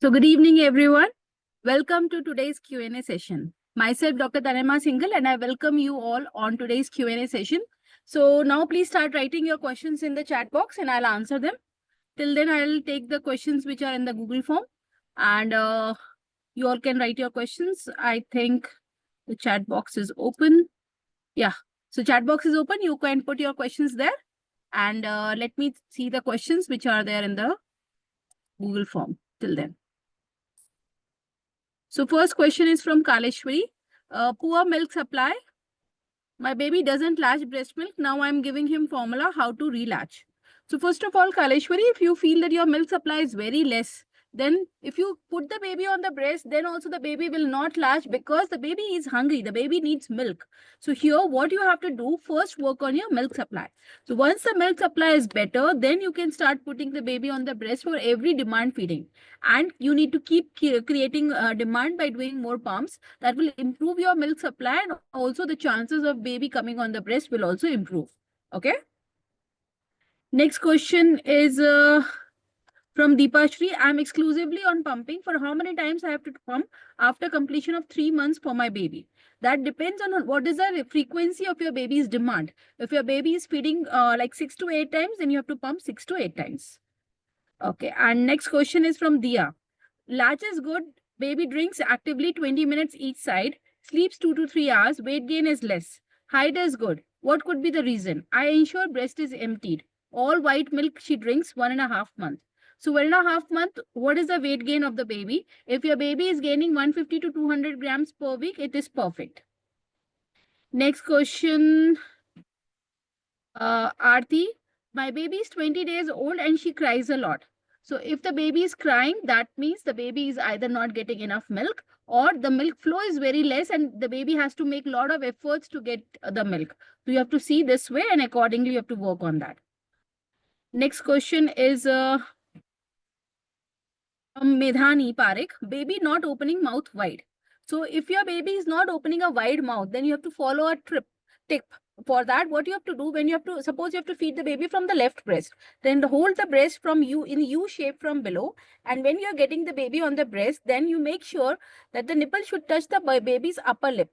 So good evening, everyone. Welcome to today's Q&A session. Myself, Dr. Tanema Singhal, and I welcome you all on today's Q&A session. So now please start writing your questions in the chat box and I'll answer them. Till then, I'll take the questions which are in the Google form and you all can write your questions. I think the chat box is open. Yeah, so chat box is open. You can put your questions there and let me see the questions which are there in the Google form till then. So first question is from Kaleshwari. Poor milk supply. My baby doesn't latch breast milk. Now I'm giving him formula how to relatch. So first of all, Kaleshwari, if you feel that your milk supply is very less, then if you put the baby on the breast, then also the baby will not latch because the baby is hungry. The baby needs milk. So here what you have to do, first work on your milk supply. So once the milk supply is better, then you can start putting the baby on the breast for every demand feeding. And you need to keep creating demand by doing more pumps. That will improve your milk supply and also the chances of baby coming on the breast will also improve. Okay. Next question is from Deepashri. I'm exclusively on pumping. For how many times I have to pump after completion of 3 months for my baby? That depends on what is the frequency of your baby's demand. If your baby is feeding like 6 to 8 times, then you have to pump 6 to 8 times. Okay. And next question is from Dia. Latch is good. Baby drinks actively 20 minutes each side. Sleeps 2 to 3 hours. Weight gain is less. Height is good. What could be the reason? I ensure breast is emptied. All white milk she drinks 1.5 months. So 1.5 months, what is the weight gain of the baby? If your baby is gaining 150 to 200 grams per week, it is perfect. Next question. Aarti, my baby is 20 days old and she cries a lot. So if the baby is crying, that means the baby is either not getting enough milk or the milk flow is very less and the baby has to make a lot of efforts to get the milk. So you have to see this way and accordingly you have to work on that. Next question is from Medhani Parekh, baby not opening mouth wide. So if your baby is not opening a wide mouth, then you have to follow a tip. For that, what you have to do when you have to, suppose you have to feed the baby from the left breast, then hold the breast from you in U shape from below. And when you're getting the baby on the breast, then you make sure that the nipple should touch the baby's upper lip.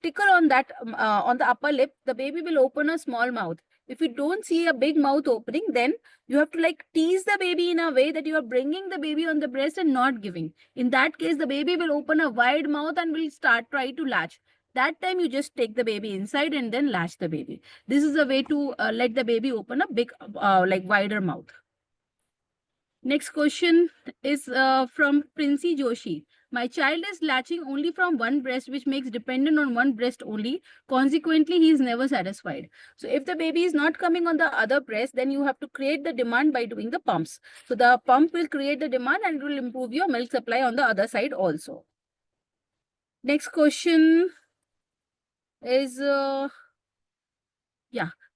Tickle on that, on the upper lip, the baby will open a small mouth. If you don't see a big mouth opening, then you have to like tease the baby in a way that you are bringing the baby on the breast and not giving. In that case, the baby will open a wide mouth and will try to latch. That time you just take the baby inside and then latch the baby. This is a way to let the baby open a big, like wider mouth. Next question is from Princey Joshi. My child is latching only from one breast, which makes dependent on one breast only. Consequently, he is never satisfied. So if the baby is not coming on the other breast, then you have to create the demand by doing the pumps. So the pump will create the demand and it will improve your milk supply on the other side also. Next question is, Meghna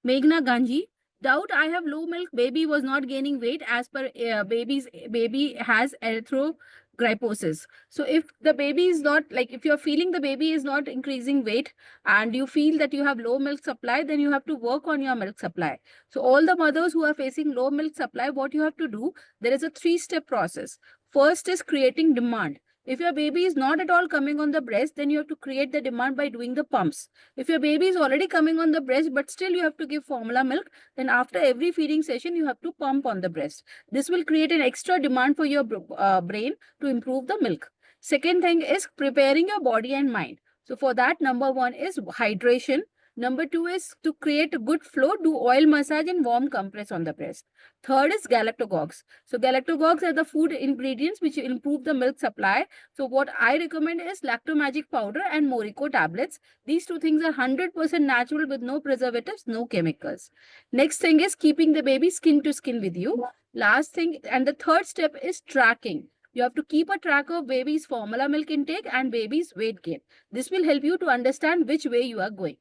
Ganji. Doubt I have low milk. Baby was not gaining weight as per baby has erythrogryposis. So if the baby is not like, if you're feeling the baby is not increasing weight and you feel that you have low milk supply, then you have to work on your milk supply. So all the mothers who are facing low milk supply, what you have to do, there is a 3-step process. First is creating demand. If your baby is not at all coming on the breast, then you have to create the demand by doing the pumps. If your baby is already coming on the breast, but still you have to give formula milk, then after every feeding session, you have to pump on the breast. This will create an extra demand for your brain to improve the milk. Second thing is preparing your body and mind. So for that, number 1 is hydration. Number 2 is to create a good flow, do oil massage and warm compress on the breast. Third is galactogogues. So galactogogues are the food ingredients which improve the milk supply. So what I recommend is Lactomagic powder and Morico tablets. These two things are 100% natural with no preservatives, no chemicals. Next thing is keeping the baby skin to skin with you. Last thing, and the third step is tracking. You have to keep a track of baby's formula milk intake and baby's weight gain. This will help you to understand which way you are going.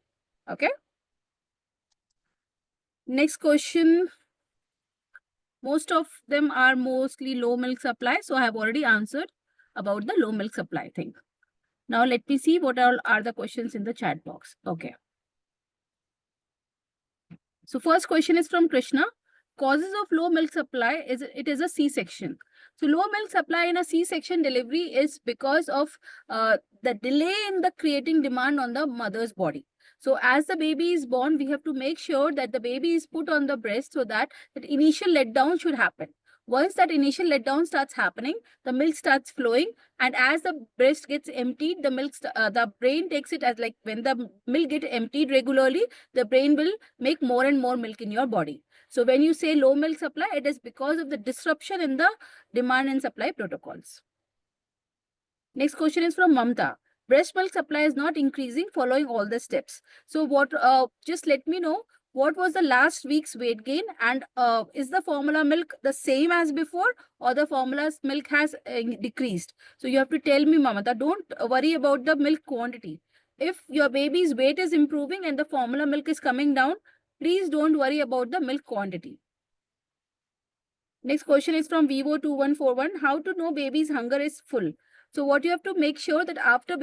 Okay. Next question. Most of them are mostly low milk supply. So I have already answered about the low milk supply thing. Now let me see what all are the questions in the chat box. Okay. So first question is from Krishna. Causes of low milk supply is it is a C-section. So low milk supply in a C-section delivery is because of the delay in the creating demand on the mother's body. So as the baby is born, we have to make sure that the baby is put on the breast so that initial letdown should happen. Once that initial letdown starts happening, the milk starts flowing, and as the breast gets emptied, the brain takes it as like when the milk gets emptied regularly, the brain will make more and more milk in your body. So when you say low milk supply, it is because of the disruption in the demand and supply protocols. Next question is from Mamta. Breast milk supply is not increasing following all the steps. So just let me know, what was the last week's weight gain, and is the formula milk the same as before, or the formula's milk has decreased? So you have to tell me, Mamata. Don't worry about the milk quantity. If your baby's weight is improving and the formula milk is coming down, please don't worry about the milk quantity. Next question is from Vivo2141. How to know baby's hunger is full? So what you have to make sure that after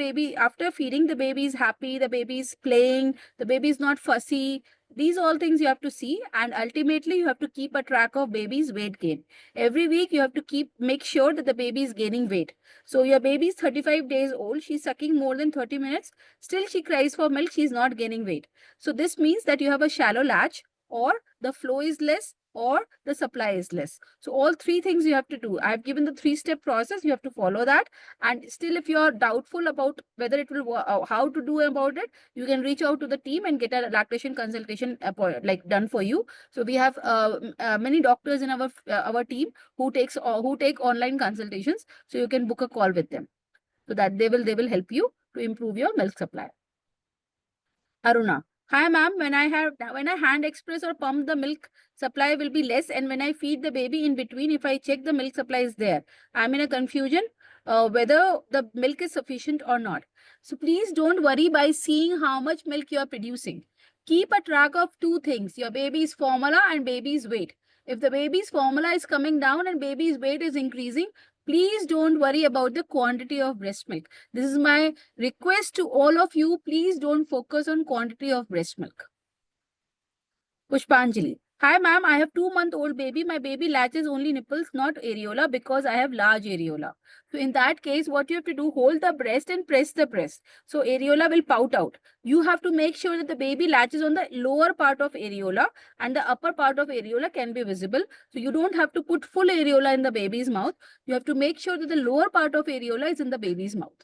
feeding, the baby is happy, the baby is playing, the baby is not fussy. These all things you have to see, and ultimately you have to keep a track of baby's weight gain. Every week you have to make sure that the baby is gaining weight. So your baby is 35 days old, she's sucking more than 30 minutes, still she cries for milk, she's not gaining weight. So this means that you have a shallow latch, or the flow is less, or the supply is less. So all three things you have to do. I've given the 3-step process. You have to follow that. And still, if you're doubtful about whether it will how to do about it, you can reach out to the team and get a lactation consultation done for you. So we have many doctors in our team who take online consultations. So you can book a call with them, so that they will help you to improve your milk supply. Aruna. Hi ma'am, when I hand express or pump, the milk supply will be less, and when I feed the baby in between, if I check, the milk supply is there. I'm in a confusion whether the milk is sufficient or not. So please don't worry by seeing how much milk you are producing. Keep a track of two things: your baby's formula and baby's weight. If the baby's formula is coming down and baby's weight is increasing, please don't worry about the quantity of breast milk. This is my request to all of you. Please don't focus on quantity of breast milk. Pushpanjali. Hi ma'am, I have 2-month-old baby. My baby latches only nipples, not areola, because I have large areola. So in that case, what you have to do, hold the breast and press the breast. So areola will pout out. You have to make sure that the baby latches on the lower part of areola, and the upper part of areola can be visible. So you don't have to put full areola in the baby's mouth. You have to make sure that the lower part of areola is in the baby's mouth.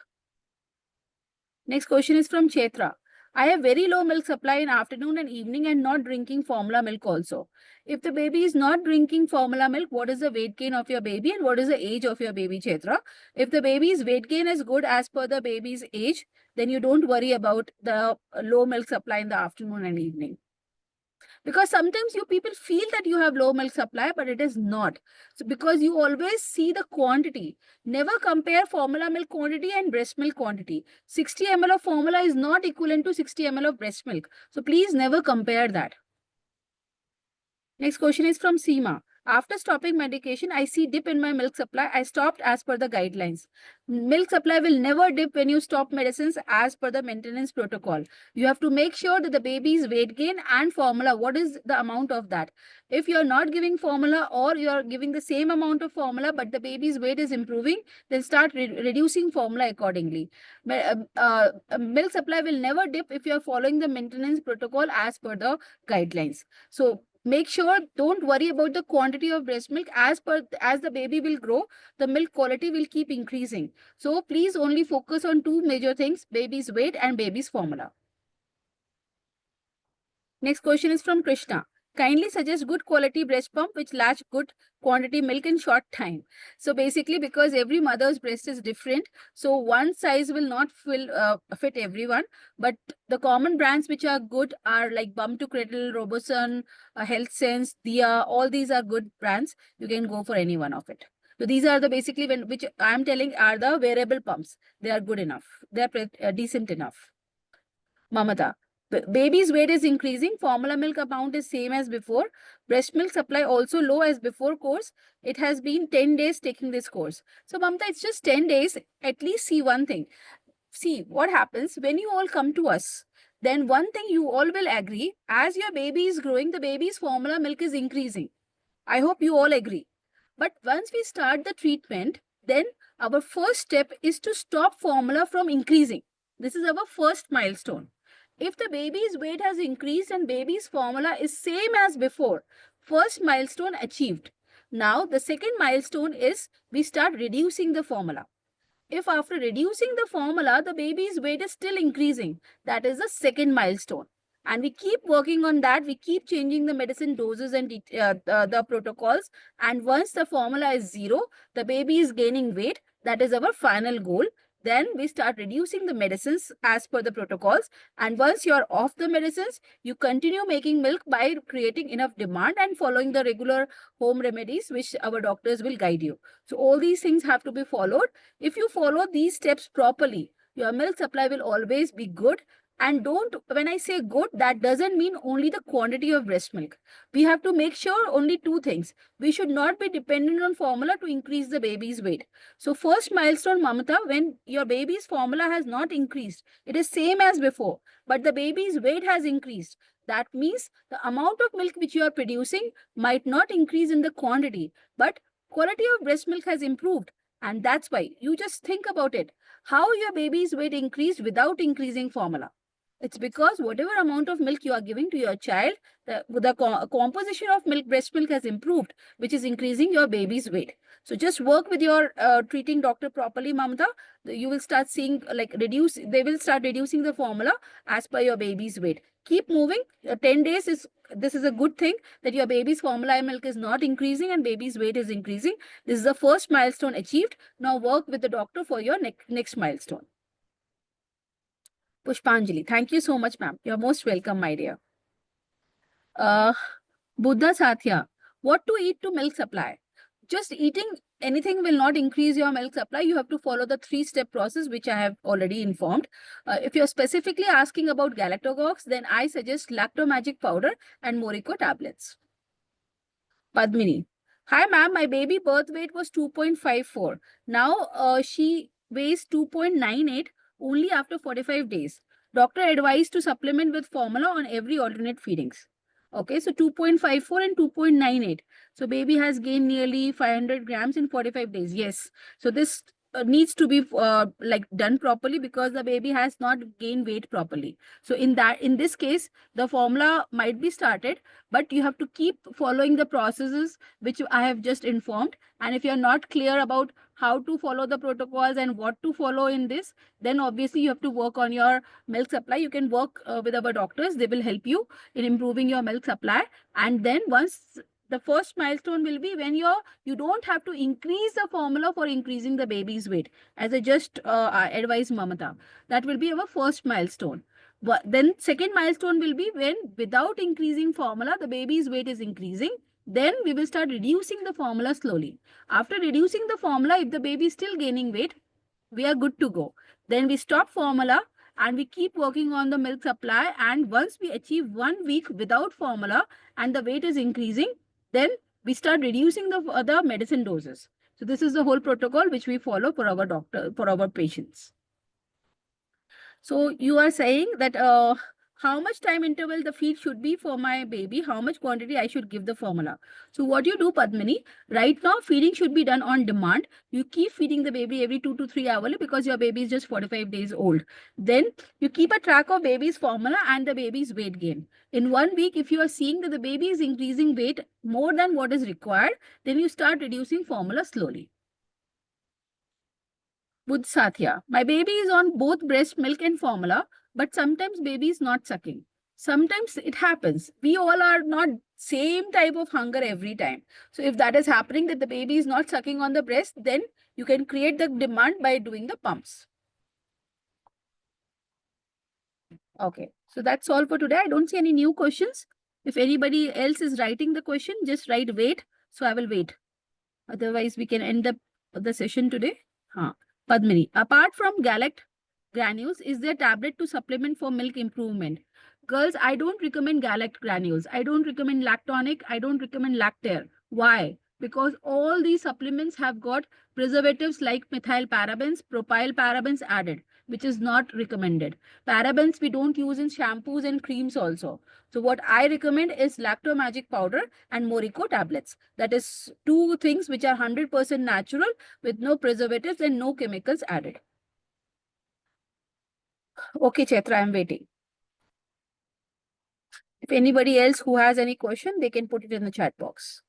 Next question is from Chetra. I have very low milk supply in afternoon and evening, and not drinking formula milk also. If the baby is not drinking formula milk, what is the weight gain of your baby, and what is the age of your baby, Chetra? If the baby's weight gain is good as per the baby's age, then you don't worry about the low milk supply in the afternoon and evening. Because sometimes you people feel that you have low milk supply, but it is not. So because you always see the quantity. Never compare formula milk quantity and breast milk quantity. 60 ml of formula is not equivalent to 60 ml of breast milk. So please never compare that. Next question is from Seema. After stopping medication, I see dip in my milk supply. I stopped as per the guidelines. Milk supply will never dip when you stop medicines as per the maintenance protocol. You have to make sure that the baby's weight gain and formula, what is the amount of that? If you're not giving formula, or you're giving the same amount of formula, but the baby's weight is improving, then start reducing formula accordingly. Milk supply will never dip if you're following the maintenance protocol as per the guidelines. So make sure, don't worry about the quantity of breast milk. As the baby will grow, the milk quality will keep increasing. So please only focus on two major things: baby's weight and baby's formula. Next question is from Krishna. Kindly suggest good quality breast pump which latch good quantity milk in short time. So basically, because every mother's breast is different, so one size will not fit everyone. But the common brands which are good are like Bum to Cradle, Robosun, Health Sense, Dia. All these are good brands. You can go for any one of it. So these are the basically which I am telling are the wearable pumps. They are good enough. They are decent enough. Mamata. Baby's weight is increasing. Formula milk amount is same as before. Breast milk supply also low as before course. It has been 10 days taking this course. So Mamta, it's just 10 days. At least see one thing. See what happens when you all come to us. Then one thing you all will agree, as your baby is growing, the baby's formula milk is increasing. I hope you all agree. But once we start the treatment, then our first step is to stop formula from increasing. This is our first milestone. If the baby's weight has increased and baby's formula is same as before, first milestone achieved. Now the second milestone is we start reducing the formula. If after reducing the formula, the baby's weight is still increasing, that is the second milestone. And we keep working on that. We keep changing the medicine doses and the protocols. And once the formula is 0, the baby is gaining weight. That is our final goal. Then we start reducing the medicines as per the protocols. And once you're off the medicines, you continue making milk by creating enough demand and following the regular home remedies, which our doctors will guide you. So all these things have to be followed. If you follow these steps properly, your milk supply will always be good. And don't, when I say good, that doesn't mean only the quantity of breast milk. We have to make sure only 2 things. We should not be dependent on formula to increase the baby's weight. So first milestone, Mamata, when your baby's formula has not increased, it is same as before, but the baby's weight has increased. That means the amount of milk which you are producing might not increase in the quantity, but quality of breast milk has improved. And that's why you just think about it. How your baby's weight increased without increasing formula. It's because whatever amount of milk you are giving to your child, the composition of milk, breast milk has improved, which is increasing your baby's weight. So just work with your treating doctor properly, Mamata. You will start seeing they will start reducing the formula as per your baby's weight. Keep moving. 10 days this is a good thing that your baby's formula milk is not increasing and baby's weight is increasing. This is the first milestone achieved. Now work with the doctor for your next milestone. Pushpanjali, thank you so much, ma'am. You're most welcome, my dear. Buddha Satya, what to eat to milk supply? Just eating anything will not increase your milk supply. You have to follow the 3-step process, which I have already informed. If you're specifically asking about Galactogox, then I suggest Lactomagic powder and Morico tablets. Padmini, hi ma'am, my baby birth weight was 2.54. Now she weighs 2.98 only after 45 days. Doctor advised to supplement with formula on every alternate feedings. Okay, so 2.54 and 2.98. So baby has gained nearly 500 grams in 45 days. Yes. So this needs to be done properly because the baby has not gained weight properly. So in this case, the formula might be started, but you have to keep following the processes which I have just informed. And if you're not clear about how to follow the protocols and what to follow in this, then obviously you have to work on your milk supply. You can work with our doctors. They will help you in improving your milk supply. And then once the first milestone will be when you don't have to increase the formula for increasing the baby's weight. As I just advised Mamata, that will be our first milestone. But then second milestone will be when without increasing formula, the baby's weight is increasing. Then we will start reducing the formula slowly. After reducing the formula, if the baby is still gaining weight, we are good to go. Then we stop formula and we keep working on the milk supply. And once we achieve 1 week without formula and the weight is increasing, then we start reducing the medicine doses. So this is the whole protocol which we follow for our patients. So you are saying that how much time interval the feed should be for my baby, how much quantity I should give the formula. So what you do, Padmini, right now feeding should be done on demand. You keep feeding the baby every 2 to 3 hours because your baby is just 45 days old. Then you keep a track of baby's formula and the baby's weight gain. In 1 week, if you are seeing that the baby is increasing weight more than what is required, then you start reducing formula slowly. Buddh Satya, my baby is on both breast milk and formula, but sometimes baby is not sucking. Sometimes it happens. We all are not same type of hunger every time. So if that is happening, that the baby is not sucking on the breast, then you can create the demand by doing the pumps. Okay, so that's all for today. I don't see any new questions. If anybody else is writing the question, just write wait. So I will wait. Otherwise, we can end the session today. Padmini, apart from Galact granules, is there tablet to supplement for milk improvement? Girls, I don't recommend Galact granules. I don't recommend Lactonic. I don't recommend Lactair. Why? Because all these supplements have got preservatives like methyl parabens, propyl parabens added. which is not recommended. Parabens we don't use in shampoos and creams also. So what I recommend is Lacto Magic powder and Morico tablets. That is two things which are 100% natural with no preservatives and no chemicals added. Okay, Chaitra, I'm waiting. If anybody else who has any question, they can put it in the chat box.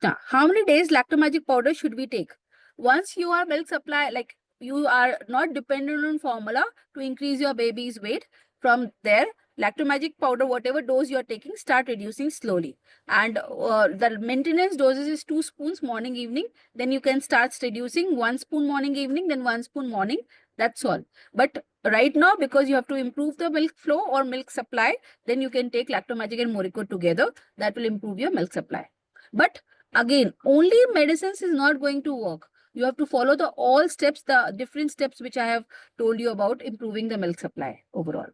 Now, how many days Lacto Magic powder should we take? Once you are milk supply, like you are not dependent on formula to increase your baby's weight, from there, Lacto Magic powder, whatever dose you are taking, start reducing slowly. And the maintenance doses is 2 spoons morning, evening. Then you can start reducing 1 spoon morning, evening, then 1 spoon morning. That's all. But right now, because you have to improve the milk flow or milk supply, then you can take Lacto Magic and Morico together. That will improve your milk supply. But again, only medicines is not going to work. You have to follow the all steps, the different steps which I have told you about improving the milk supply overall.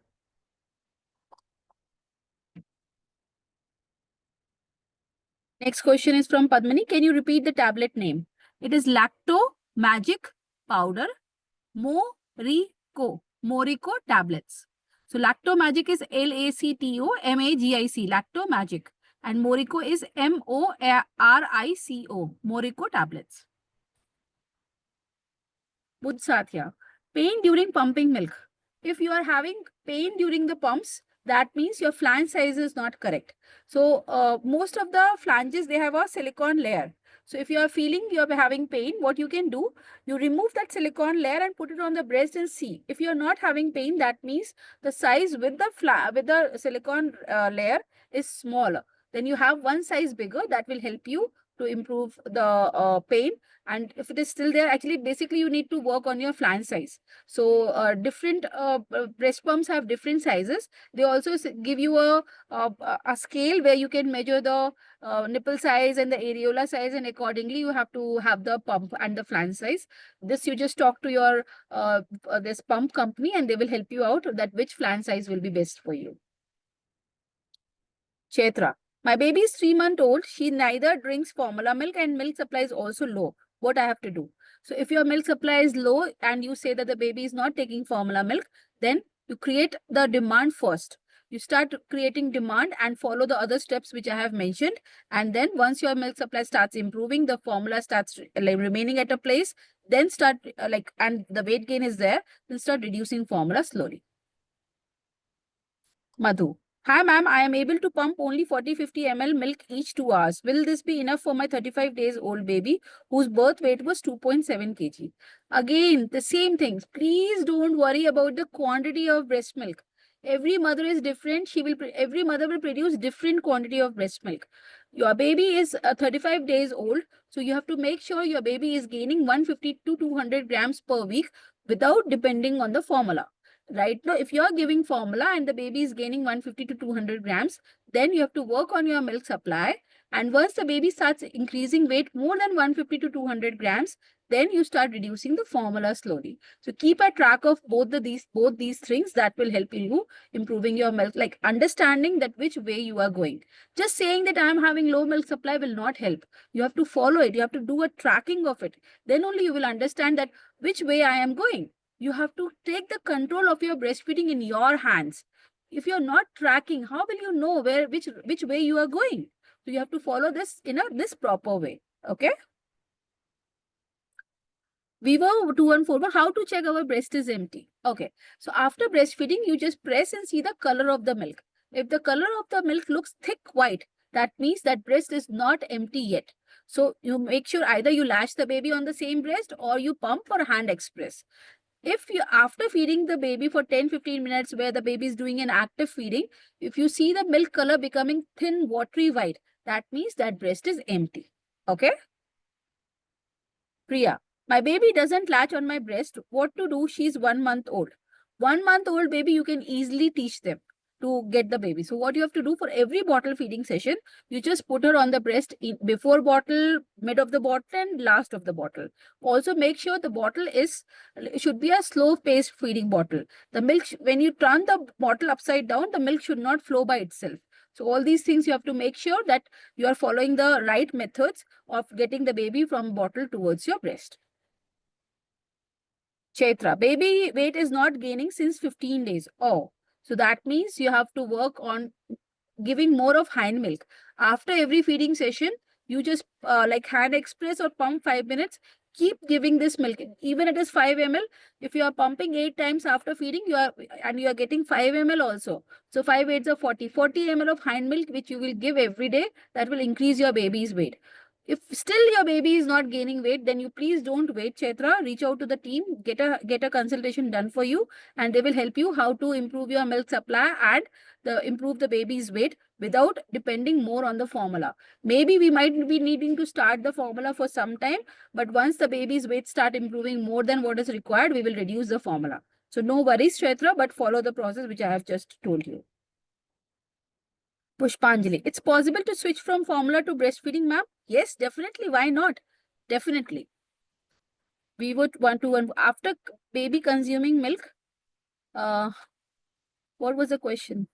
Next question is from Padmini. Can you repeat the tablet name? It is Lacto Magic Powder Morico. Morico tablets. So Lacto Magic is LACTO-MAGIC. Lacto Magic. And Morico is MORICO. Morico tablets. Buddh Satya. Pain during pumping milk. If you are having pain during the pumps, that means your flange size is not correct. So most of the flanges, they have a silicone layer. So if you are feeling you are having pain, what you can do, you remove that silicone layer and put it on the breast and see. If you are not having pain, that means the size with the silicone layer is smaller. Then you have one size bigger. That will help you to improve the pain. And if it is still there, actually, basically, you need to work on your flange size. So different breast pumps have different sizes. They also give you a scale where you can measure the nipple size and the areola size, and accordingly, you have to have the pump and the flange size. This you just talk to your this pump company, and they will help you out that which flange size will be best for you. Chetra. My baby is 3 months old. She neither drinks formula milk and milk supply is also low. What I have to do? So if your milk supply is low and you say that the baby is not taking formula milk, then you create the demand first. You start creating demand and follow the other steps which I have mentioned. And then once your milk supply starts improving, the formula starts remaining at a place, then start and the weight gain is there, then start reducing formula slowly. Madhu. Hi, ma'am. I am able to pump only 40-50 ml milk each 2 hours. Will this be enough for my 35 days old baby whose birth weight was 2.7 kg? Again, the same things. Please don't worry about the quantity of breast milk. Every mother is different. Every mother will produce different quantity of breast milk. Your baby is 35 days old. So you have to make sure your baby is gaining 150 to 200 grams per week without depending on the formula. Right now, if you're giving formula and the baby is gaining 150 to 200 grams, then you have to work on your milk supply. And once the baby starts increasing weight more than 150 to 200 grams, then you start reducing the formula slowly. So keep a track of both these things. That will help you improving your milk, like understanding that which way you are going. Just saying that I'm having low milk supply will not help. You have to follow it. You have to do a tracking of it. Then only you will understand that which way I am going. You have to take the control of your breastfeeding in your hands. If you're not tracking, how will you know which way you are going? So you have to follow this in this proper way. Okay. Vivo 2141, how to check our breast is empty? Okay. So after breastfeeding, you just press and see the color of the milk. If the color of the milk looks thick white, that means that breast is not empty yet. So you make sure either you latch the baby on the same breast or you pump or hand express. If you, after feeding the baby for 10-15 minutes where the baby is doing an active feeding, if you see the milk color becoming thin, watery white, that means that breast is empty. Okay. Priya, my baby doesn't latch on my breast. What to do? She's 1 month old. 1 month old baby, you can easily teach them to get the baby. So what you have to do for every bottle feeding session, you just put her on the breast before bottle, mid of the bottle and last of the bottle. Also make sure the bottle should be a slow paced feeding bottle. The milk, when you turn the bottle upside down, the milk should not flow by itself. So all these things you have to make sure that you are following the right methods of getting the baby from bottle towards your breast. Chaitra, baby weight is not gaining since 15 days. Oh, so that means you have to work on giving more of hind milk. After every feeding session, you just like hand express or pump 5 minutes. Keep giving this milk. Even it is 5 ml. If you are pumping 8 times after feeding, you are getting 5 ml also. So 5 8s are 40. 40 ml of hind milk, which you will give every day, that will increase your baby's weight. If still your baby is not gaining weight, then you please don't wait, Chaitra. Reach out to the team, get a consultation done for you, and they will help you how to improve your milk supply and improve the baby's weight without depending more on the formula. Maybe we might be needing to start the formula for some time, but once the baby's weight start improving more than what is required, we will reduce the formula. So no worries, Chaitra, but follow the process which I have just told you. Pushpanjali, it's possible to switch from formula to breastfeeding, ma'am? Yes, definitely. Why not? Definitely. We would want to, after baby consuming milk, what was the question?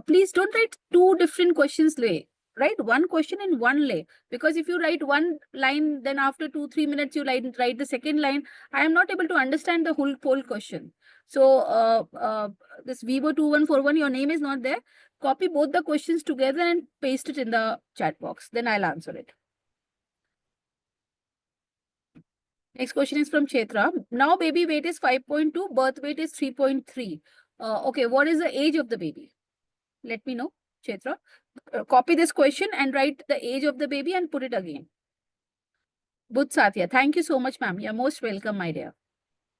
Please don't write two different questions lay. Write one question in one lay. Because if you write one line, then after 2-3 minutes, you write the second line. I am not able to understand the whole question. So this Vivo 2141, your name is not there. Copy both the questions together and paste it in the chat box. Then I'll answer it. Next question is from Chetra. Now baby weight is 5.2, birth weight is 3.3. Okay, what is the age of the baby? Let me know, Chetra. Copy this question and write the age of the baby and put it again. Budh Satya, thank you so much, ma'am. You're most welcome, my dear.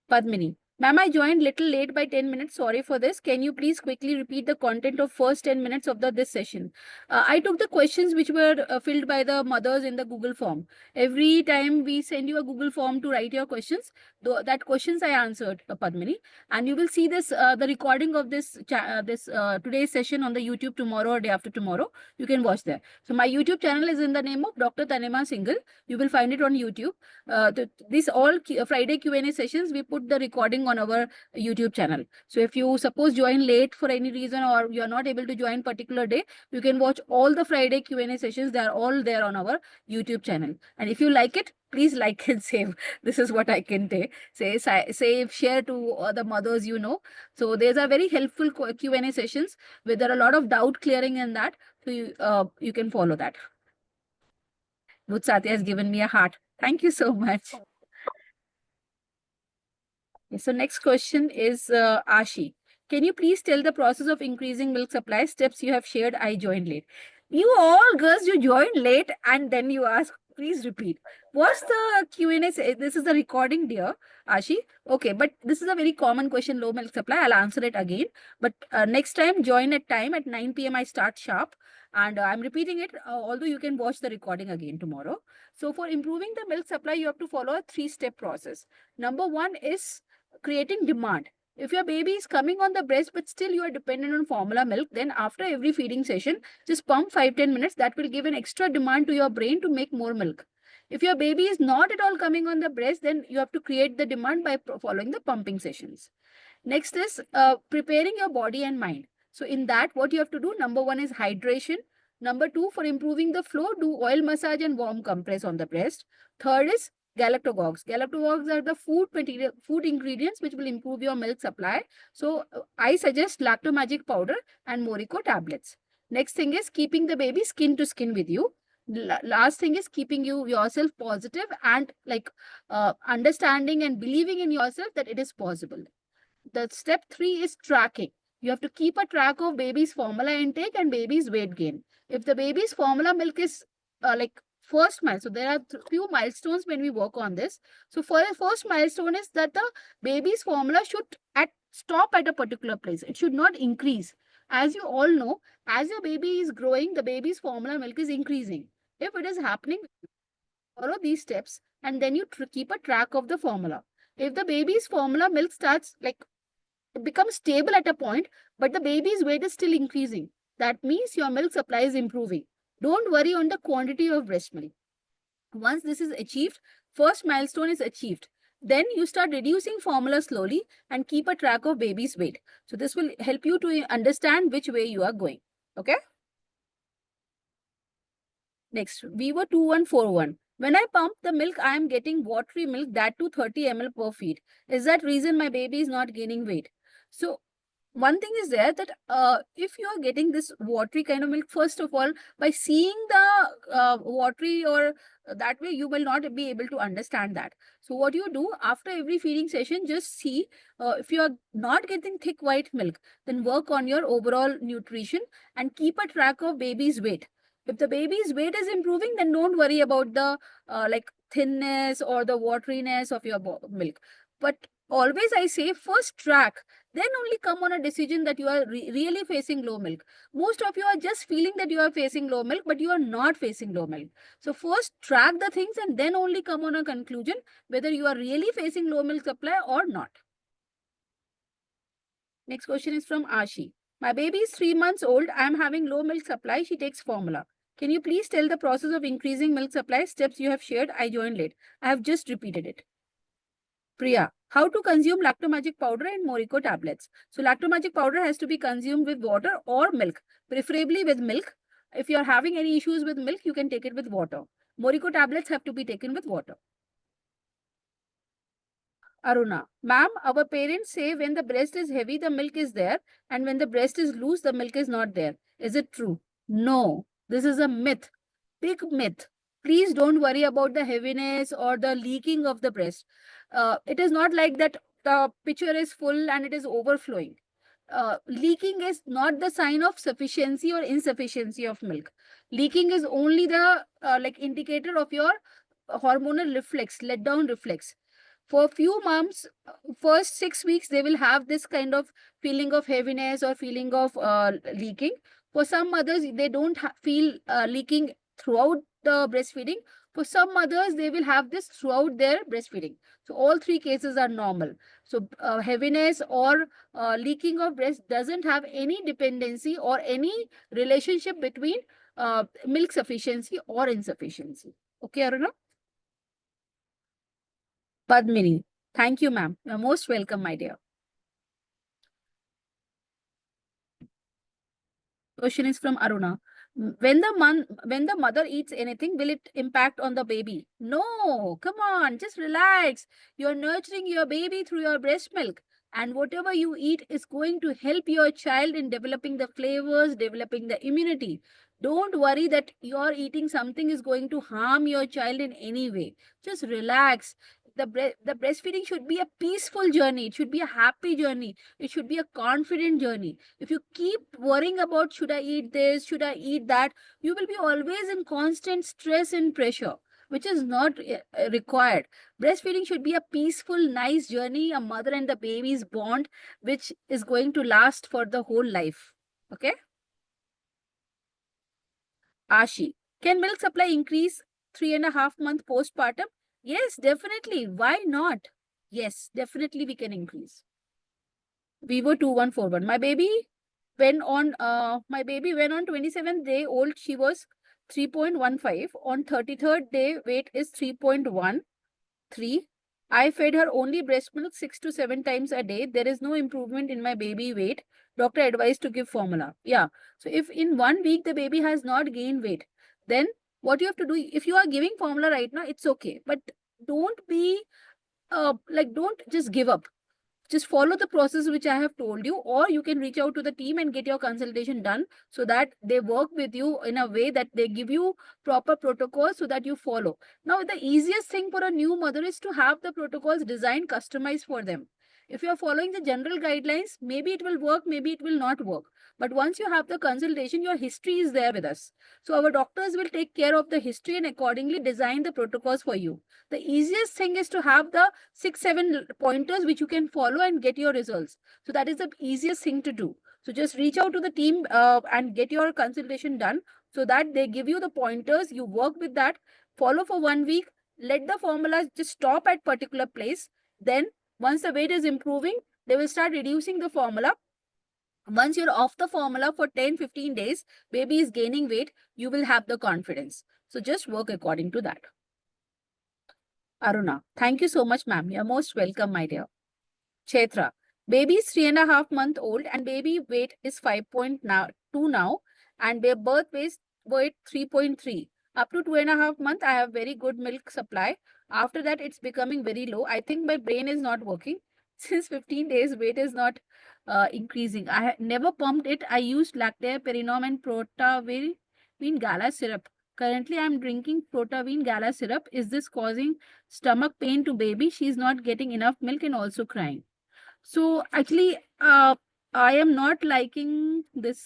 Padmini, ma'am, I joined little late by 10 minutes. Sorry for this. Can you please quickly repeat the content of first 10 minutes of this session? I took the questions which were filled by the mothers in the Google form. Every time we send you a Google form to write your questions, that questions I answered, Padmini. And you will see this, the recording of this today's session on the YouTube tomorrow or day after tomorrow. You can watch there. So my YouTube channel is in the name of Dr. Tanima Singhal. You will find it on YouTube. These all Friday Q&A sessions, we put the recording on our YouTube channel. So if you suppose join late for any reason or you are not able to join particular day, you can watch all the Friday Q&A sessions. They are all there on our YouTube channel. And if you like it, please like and save. This is what I can say. Save, share to other mothers you know. So there's a very helpful Q&A sessions where there are a lot of doubt clearing in that. So you can follow that. Budh Satya has given me a heart. Thank you so much. So next question is Ashi. Can you please tell the process of increasing milk supply steps you have shared? I joined late. You all girls, you joined late and then you ask, please repeat. What's the Q&A? This is the recording, dear Ashi. Okay, but this is a very common question, low milk supply. I'll answer it again. But next time, join at time at 9 p.m. I start sharp. And I'm repeating it, although you can watch the recording again tomorrow. So for improving the milk supply, you have to follow a 3-step process. Number 1 is creating demand. If your baby is coming on the breast, but still you are dependent on formula milk, then after every feeding session, just pump 5-10 minutes. That will give an extra demand to your brain to make more milk. If your baby is not at all coming on the breast, then you have to create the demand by following the pumping sessions. Next is preparing your body and mind. So in that, what you have to do, number 1 is hydration. Number 2, for improving the flow, do oil massage and warm compress on the breast. Third is galactogogues. Galactogogues are the food ingredients which will improve your milk supply. So I suggest Lactomagic powder and Morico tablets. Next thing is keeping the baby skin to skin with you. Last thing is keeping yourself positive and understanding and believing in yourself that it is possible. The step 3 is tracking. You have to keep a track of baby's formula intake and baby's weight gain. If the baby's formula milk is first milestone, so there are few milestones when we work on this. So for the first milestone is that the baby's formula should stop at a particular place. It should not increase. As you all know, as your baby is growing, the baby's formula milk is increasing. If it is happening, follow these steps and then you keep a track of the formula. If the baby's formula milk starts it becomes stable at a point, but the baby's weight is still increasing, that means your milk supply is improving. Don't worry on the quantity of breast milk. Once this is achieved, first milestone is achieved. Then you start reducing formula slowly and keep a track of baby's weight. So this will help you to understand which way you are going. Okay. Next, Vivo 2141. When I pump the milk, I am getting watery milk, that to 30 ml per feed. Is that reason my baby is not gaining weight? So one thing is there that if you are getting this watery kind of milk, first of all, by seeing the watery or that way, you will not be able to understand that. So what you do after every feeding session, just see if you are not getting thick white milk, then work on your overall nutrition and keep a track of baby's weight. If the baby's weight is improving, then don't worry about the like thinness or the wateriness of your milk. But always I say first track, then only come on a decision that you are really facing low milk. Most of you are just feeling that you are facing low milk, but you are not facing low milk. So first track the things and then only come on a conclusion whether you are really facing low milk supply or not. Next question is from Ashi. My baby is 3 months old. I am having low milk supply. She takes formula. Can you please tell the process of increasing milk supply steps you have shared? I joined late. I have just repeated it. Priya, how to consume Lactomagic powder and Morico tablets? So Lactomagic powder has to be consumed with water or milk, preferably with milk. If you are having any issues with milk, you can take it with water. Morico tablets have to be taken with water. Aruna, ma'am, our parents say when the breast is heavy, the milk is there, and when the breast is loose, the milk is not there. Is it true? No, this is a myth, big myth. Please don't worry about the heaviness or the leaking of the breast. It is not like that the pitcher is full and it is overflowing. Leaking is not the sign of sufficiency or insufficiency of milk. Leaking is only the like indicator of your hormonal reflex, let down reflex. For few moms, first 6 weeks, they will have this kind of feeling of heaviness or feeling of leaking. For some mothers, they don't feel leaking throughout the breastfeeding. For some mothers, they will have this throughout their breastfeeding. So all three cases are normal. So heaviness or leaking of breast doesn't have any dependency or any relationship between milk sufficiency or insufficiency. Okay, Aruna? Padmini. Thank you, ma'am. You're most welcome, my dear. Question is from Aruna. When the mother eats anything, will it impact on the baby? No, come on, just relax. You're nurturing your baby through your breast milk. And whatever you eat is going to help your child in developing the flavors, developing the immunity. Don't worry that you're eating something is going to harm your child in any way. Just relax. The breastfeeding should be a peaceful journey. It should be a happy journey. It should be a confident journey. If you keep worrying about should I eat this, should I eat that, you will be always in constant stress and pressure, which is not required. Breastfeeding should be a peaceful, nice journey, a mother and the baby's bond, which is going to last for the whole life. Okay? Ashi, can milk supply increase 3.5 month postpartum? Yes, definitely. Why not? Yes, definitely we can increase. Vivo 2141. My baby went on 27th day old. She was 3.15. On 33rd day, weight is 3.13. I fed her only breast milk 6 to 7 times a day. There is no improvement in my baby weight. Doctor advised to give formula. Yeah. So if in 1 week the baby has not gained weight, then what you have to do, if you are giving formula right now, it's okay. But don't be don't just give up. Just follow the process which I have told you, or you can reach out to the team and get your consultation done so that they work with you in a way that they give you proper protocols so that you follow. Now, the easiest thing for a new mother is to have the protocols designed, customized for them. If you are following the general guidelines, maybe it will work, maybe it will not work. But once you have the consultation, your history is there with us. So our doctors will take care of the history and accordingly design the protocols for you. The easiest thing is to have the 6-7 pointers which you can follow and get your results. So that is the easiest thing to do. So just reach out to the team and get your consultation done so that they give you the pointers. You work with that, follow for 1 week, let the formulas just stop at particular place. Then once the weight is improving, they will start reducing the formula. Once you're off the formula for 10-15 days, baby is gaining weight, you will have the confidence. So just work according to that. Aruna, thank you so much, ma'am. You're most welcome, my dear. Chetra, baby is 3.5 month old and baby weight is 5.2 now and their birth weight 3.3. Up to 2.5 months, I have very good milk supply. After that, it's becoming very low. I think my brain is not working. Since 15 days, weight is not increasing. I never pumped it. I used Lactair, Perinom and Protavine Gala syrup. Currently, I'm drinking Protavine Gala syrup. Is this causing stomach pain to baby? She's not getting enough milk and also crying. So actually, I am not liking this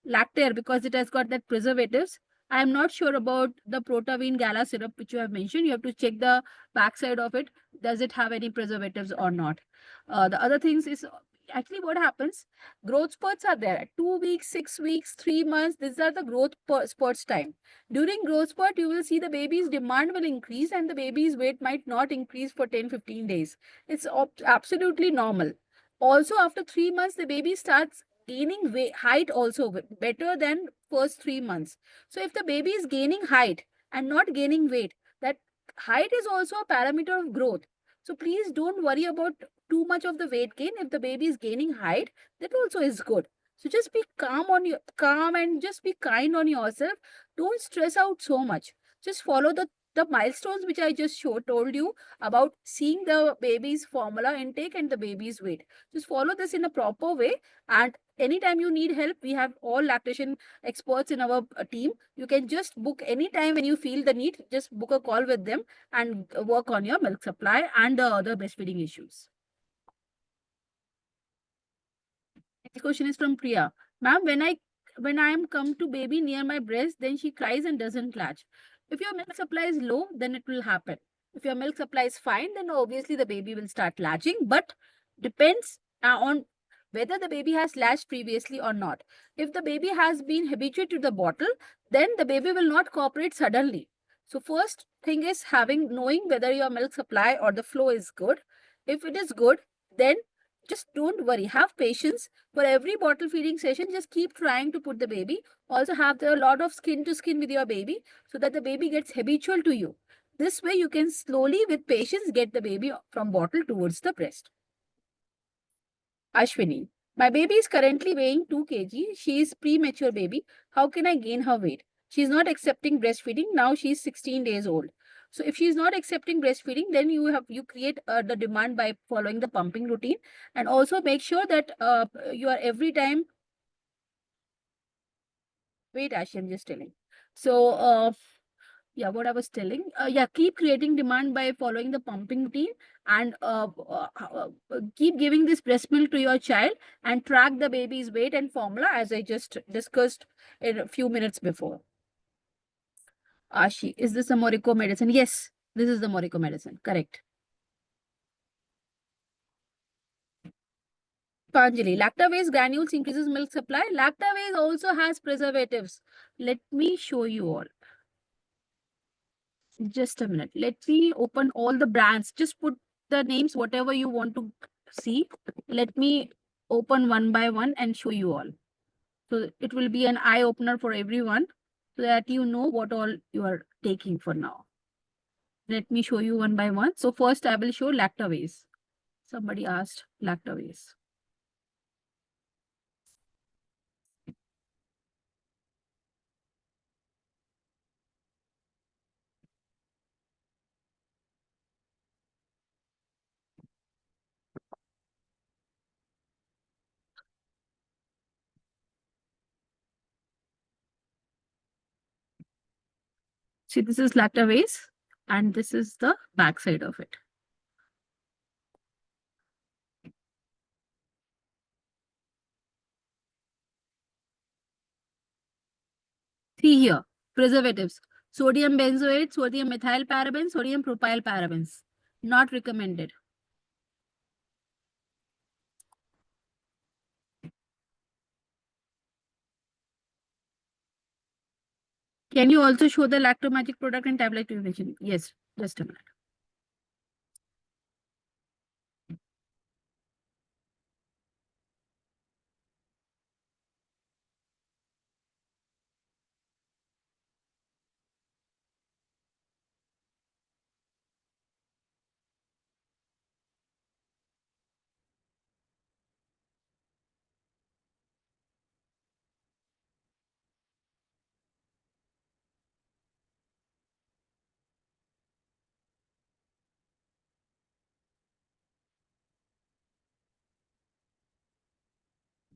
Lactair because it has got that preservatives. I am not sure about the Protavine Gala syrup which you have mentioned. You have to check the backside of it. Does it have any preservatives or not? The other things is actually what happens. Growth spurts are there. 2 weeks, 6 weeks, 3 months. These are the growth spurts time. During growth spurt, you will see the baby's demand will increase and the baby's weight might not increase for 10-15 days. It's absolutely normal. Also, after 3 months, the baby starts gaining weight, height also better than first 3 months. So if the baby is gaining height and not gaining weight, that height is also a parameter of growth. So please don't worry about too much of the weight gain. If the baby is gaining height, that also is good. So just be calm and just be kind on yourself. Don't stress out so much. Just follow the milestones which I just told you about seeing the baby's formula intake and the baby's weight. Just follow this in a proper way, and anytime you need help, we have all lactation experts in our team. You can just book anytime when you feel the need, just book a call with them and work on your milk supply and the other breastfeeding issues. Next question is from Priya. Ma'am, when I am come to baby near my breast, then she cries and doesn't latch. If your milk supply is low, then it will happen. If your milk supply is fine, then obviously the baby will start latching, but depends on whether the baby has latched previously or not. If the baby has been habituated to the bottle, then the baby will not cooperate suddenly. So first thing is knowing whether your milk supply or the flow is good. If it is good, then just don't worry. Have patience. For every bottle feeding session, just keep trying to put the baby. Also have a lot of skin to skin with your baby so that the baby gets habitual to you. This way you can slowly with patience get the baby from bottle towards the breast. Ashwini, my baby is currently weighing 2 kg. She is premature baby. How can I gain her weight? She is not accepting breastfeeding. Now she is 16 days old. So if she is not accepting breastfeeding, then you create the demand by following the pumping routine, and also make sure that you are every time. Wait, Ashi, I'm just telling. So yeah, what I was telling, yeah, keep creating demand by following the pumping routine, and keep giving this breast milk to your child and track the baby's weight and formula as I just discussed in a few minutes before. Ashi, is this a Morico medicine? Yes, this is the Morico medicine. Correct. Panjali, Lactavase granules increases milk supply. Lactavase also has preservatives. Let me show you all. Just a minute. Let me open all the brands. Just put the names, whatever you want to see. Let me open one by one and show you all. So it will be an eye opener for everyone so that you know what all you are taking for now. Let me show you one by one. So first I will show Lactavase. Somebody asked Lactavase. See, this is Lactavase and this is the back side of it. See here, preservatives. Sodium benzoate, sodium methyl parabens, sodium propyl parabens. Not recommended. Can you also show the Lactomagic product and tablet preparation? Yes, just a minute.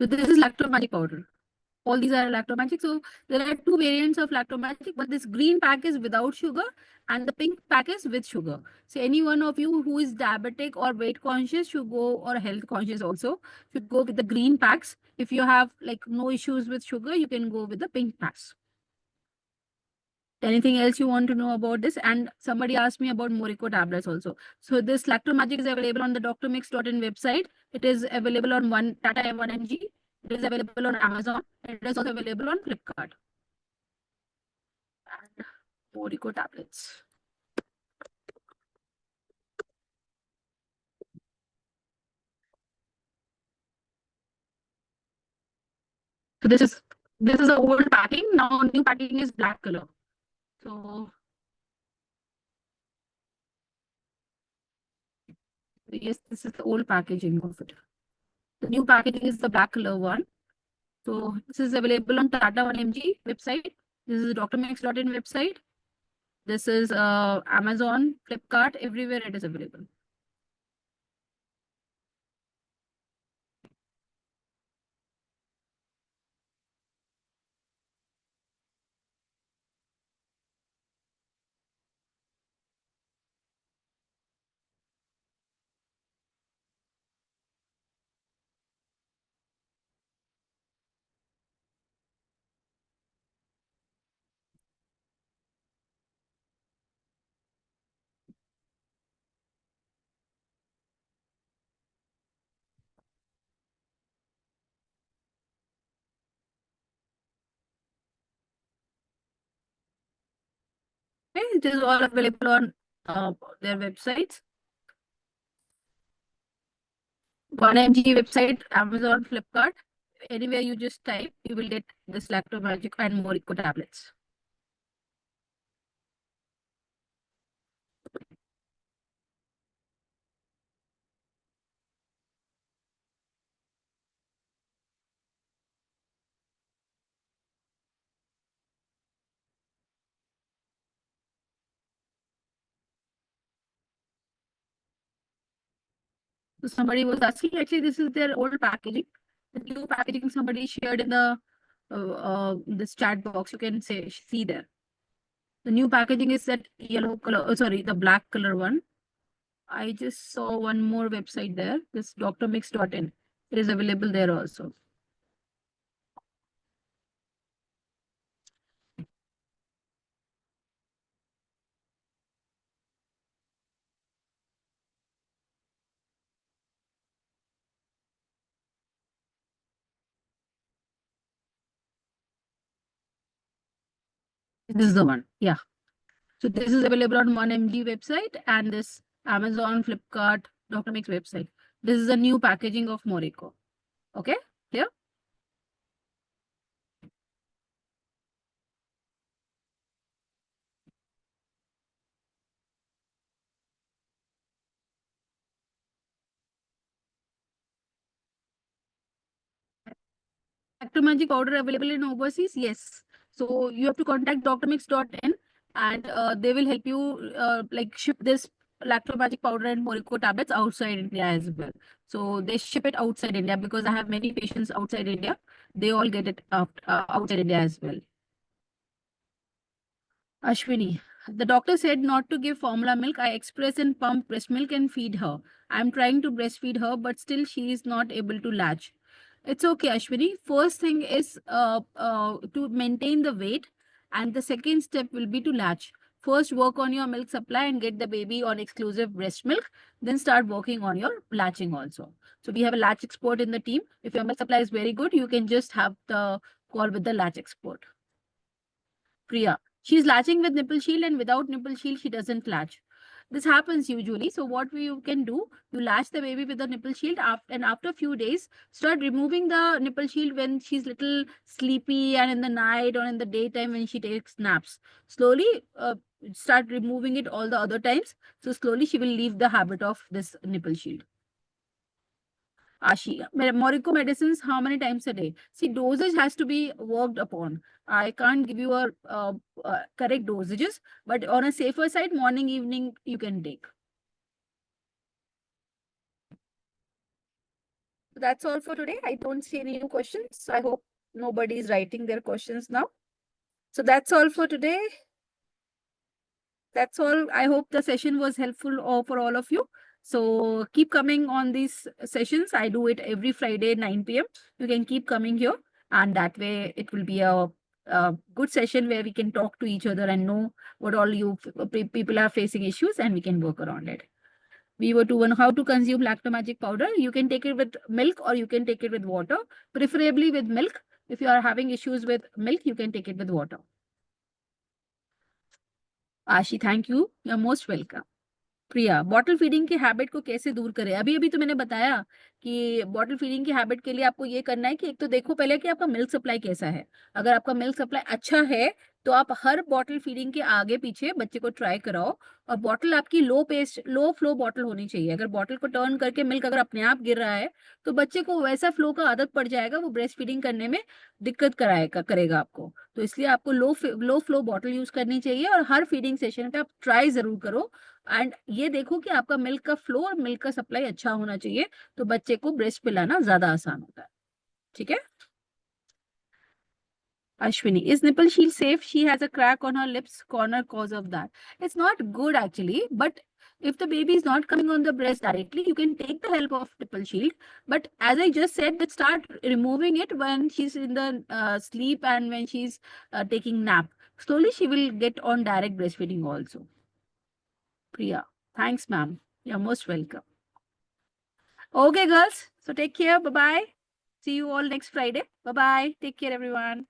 So this is Lactomagic powder. All these are Lactomagic. So there are two variants of Lactomagic, but this green pack is without sugar and the pink pack is with sugar. So any one of you who is diabetic or weight conscious should go, or health conscious also, should go with the green packs. If you have like no issues with sugar, you can go with the pink packs. Anything else you want to know about this? And somebody asked me about Morico tablets also. So this Lactomagic is available on the drmix.in website. It is available on one Tata M1MG. It is available on Amazon. It is also available on Flipkart. And Morico tablets. So this is the old packing. Now new packing is black color. So yes, this is the old packaging of it. The new packaging is the black color one. So this is available on Tata 1MG website. This is drmix.in website. This is Amazon, Flipkart, everywhere it is available. Okay, it is all available on their websites. 1MG website, Amazon, Flipkart. Anywhere you just type, you will get this Lactomagic and Morico tablets. So somebody was asking, actually, this is their old packaging. The new packaging somebody shared in the this chat box. You can see there. The new packaging is that yellow color. Oh, sorry, the black color one. I just saw one more website there. This drmix.in. It is available there also. This is the one. Yeah. So this is available on 1MG website and this Amazon, Flipkart, drmix website. This is a new packaging of Morico. Okay, clear? Lactomagic powder available in overseas? Yes. So you have to contact drmix.in and they will help you like ship this Lactomagic powder and Morico tablets outside India as well. So they ship it outside India because I have many patients outside India. They all get it outside India as well. Ashwini, the doctor said not to give formula milk. I express and pump breast milk and feed her. I'm trying to breastfeed her, but still she is not able to latch. It's okay, Ashwini. First thing is to maintain the weight, and the second step will be to latch. First, work on your milk supply and get the baby on exclusive breast milk. Then start working on your latching also. So we have a latch expert in the team. If your milk supply is very good, you can just have the call with the latch expert. Priya, she's latching with nipple shield and without nipple shield, she doesn't latch. This happens usually. So what you can do, you latch the baby with the nipple shield and after a few days, start removing the nipple shield when she's little sleepy and in the night or in the daytime when she takes naps. Slowly start removing it all the other times. So slowly she will leave the habit of this nipple shield. Ashi, Morico medicines, how many times a day? See, dosage has to be worked upon. I can't give you a correct dosages, but on a safer side, morning, evening, you can take. that's all for today. I don't see any new questions. I hope nobody is writing their questions now. So that's all for today. That's all. I hope the session was helpful for all of you. So keep coming on these sessions. I do it every Friday, 9 p.m. You can keep coming here, and that way it will be a good session where we can talk to each other and know what all you people are facing issues, and we can work around it. We were to learn how to consume Lactomagic powder. You can take it with milk or you can take it with water, preferably with milk. If you are having issues with milk, you can take it with water. Aashi, thank you, you are most welcome. Priya, bottle feeding की habit को कैसे दूर करें? अभी अभी तो मैंने बताया कि बॉटल फीडिंग की हैबिट के लिए आपको ये करना है कि एक तो देखो पहले कि आपका मिल्क सप्लाई कैसा है. अगर आपका मिल्क सप्लाई अच्छा है तो आप हर बॉटल फीडिंग के आगे पीछे बच्चे को ट्राई कराओ. और बॉटल आपकी लो फ्लो बॉटल होनी चाहिए. अगर बॉटल को टर्न करके मिल्क अगर अपने आप गिर रहा है तो बच्चे को वैसा फ्लो का आदत पड़ जाएगा, वो ब्रेस्ट फीडिंग करने में दिक्कत करेगा आपको. तो इसलिए आपको लो फ्लो बॉटल यूज करनी चाहिए और हर फीडिंग सेशन पे आप ट्राई जरूर करो. एंड ये देखो कि आपका मिल्क का फ्लो और मिल्क का सप्लाई अच्छा होना चाहिए, तो बच्चे को ब्रेस्ट पिलाना ज्यादा आसान होता है. ठीक है. Ashwini, is nipple shield safe? She has a crack on her lips corner cause of that. It's not good actually, but if the baby is not coming on the breast directly, you can take the help of nipple shield. But as I just said, that start removing it when she's in the sleep and when she's taking nap. Slowly she will get on direct breastfeeding also. Priya, thanks ma'am. You're most welcome. Okay girls, so take care. Bye-bye. See you all next Friday. Bye-bye. Take care everyone.